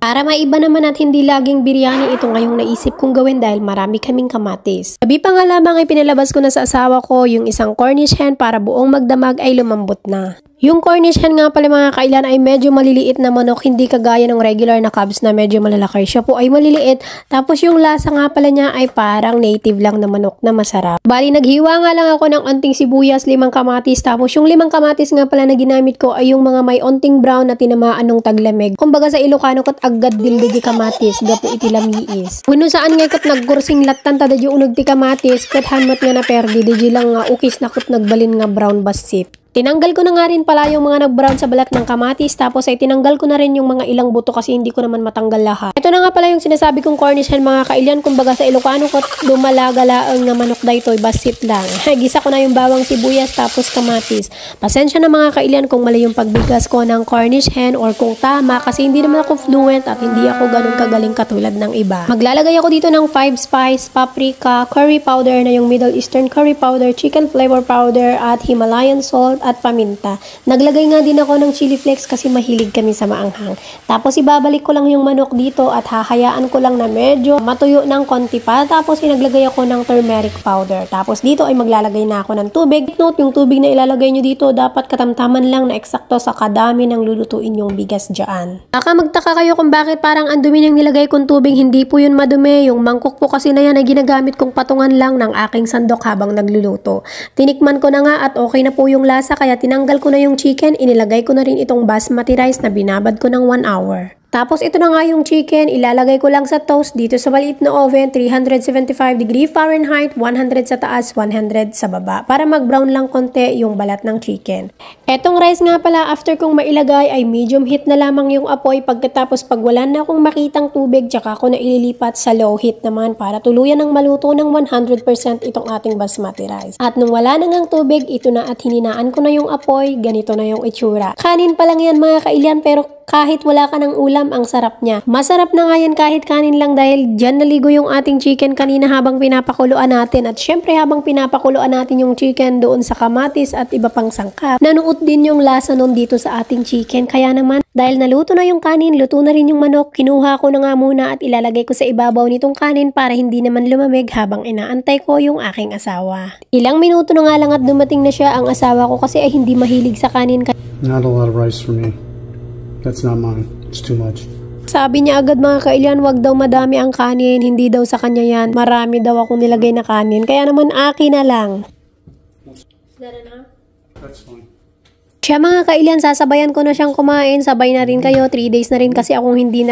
Para maiba naman at hindi laging biryani, ito ngayong naisip kong gawin dahil marami kaming kamatis. Gabi pa nga lamang ay pinalabas ko na sa asawa ko yung isang Cornish hen para buong magdamag ay lumambot na. Yung Cornish hen nga pala mga kailan ay medyo maliliit na manok, hindi kagaya ng regular na Cubs na medyo malalaki. Siya po ay maliliit, tapos yung lasa nga pala niya ay parang native lang na manok na masarap. Bali naghiwa nga lang ako ng onting sibuyas, 5 kamatis, tapos yung 5 kamatis nga pala na ginamit ko ay yung mga may onting brown na tinamaan ng taglamig. Kumbaga sa Ilocano kat agad dildigi kamatis, gapo iti lamiis. Kuno saan nga kat naggursing latan tada di unog ti kamatis, kat hanmat nga na perdi, di lang nga ukis na kat nagbalin nga brown basit. Tinanggal ko na nga rin pala yung mga nag-brown sa balat ng kamatis, tapos ay tinanggal ko na rin yung mga ilang buto kasi hindi ko naman matanggal lahat. Ito na nga pala yung sinasabi kong Cornish hen mga kailyan, kumbaga sa Ilocano ko dumalagalaang nga manok daytoy, basit lang. Gisa ko na yung bawang sibuyas tapos kamatis. Pasensya na mga kailyan kung mali yung pagbigas ko ng Cornish hen or kung tama kasi hindi naman ako fluent at hindi ako ganun kagaling katulad ng iba. Maglalagay ako dito ng 5 spice, paprika, curry powder na yung Middle Eastern curry powder, chicken flavor powder at Himalayan salt at paminta. Naglagay nga din ako ng chili flakes kasi mahilig kami sa maanghang. Tapos ibabalik ko lang yung manok dito at hahayaan ko lang na medyo matuyo ng konti pa. Tapos inaglagay ako ng turmeric powder. Tapos dito ay maglalagay na ako ng tubig. Note, yung tubig na ilalagay nyo dito dapat katamtaman lang na eksakto sa kadami ng lulutuin yung bigas dyan. Baka magtaka kayo kung bakit parang ang dumi ng nilagay kong tubig. Hindi po yun madumi. Yung mangkok po kasi na yan ay ginagamit kong patungan lang ng aking sandok habang nagluluto. Tinikman ko na nga at okay na po yung lasa, kaya tinanggal ko na yung chicken, inilagay ko na rin itong basmati rice na binabad ko ng 1 hour. Tapos ito na nga yung chicken, ilalagay ko lang sa toast dito sa maliit na oven, 375 degree Fahrenheit, 100 sa taas, 100 sa baba, para mag-brown lang konti yung balat ng chicken. Etong rice nga pala, after kong mailagay ay medium heat na lamang yung apoy, pagkatapos pag wala na akong makitang tubig, tsaka ko na ililipat sa low heat naman para tuluyan ng maluto ng 100% itong ating basmati rice. At nung wala na ngang tubig, ito na at hininaan ko na yung apoy, ganito na yung itsura. Kanin pa lang yan mga kailyan, pero kahit wala ka ng ulam, ang sarap niya. Masarap na nga yan kahit kanin lang dahil dyan naligo yung ating chicken kanina habang pinapakuluan natin. At syempre habang pinapakuluan natin yung chicken doon sa kamatis at iba pang sangkap, nanuot din yung lasa nun dito sa ating chicken. Kaya naman, dahil naluto na yung kanin, luto na rin yung manok, kinuha ko na nga muna at ilalagay ko sa ibabaw nitong kanin para hindi naman lumamig habang inaantay ko yung aking asawa. Ilang minuto na nga lang at dumating na siya. Ang asawa ko kasi ay hindi mahilig sa kanin. Not a lot of rice for me. That's not mine. It's too much. Sabi niya agad mga kailyan, wag daw madami ang kanin, hindi daw sa kanya yan. Marami daw akong nilagay na kanin, kaya naman akin na lang. That's fine. Siya mga kailyan, sasabayan ko na siyang kumain, sabay na rin kayo, 3 days na rin kasi akong hindi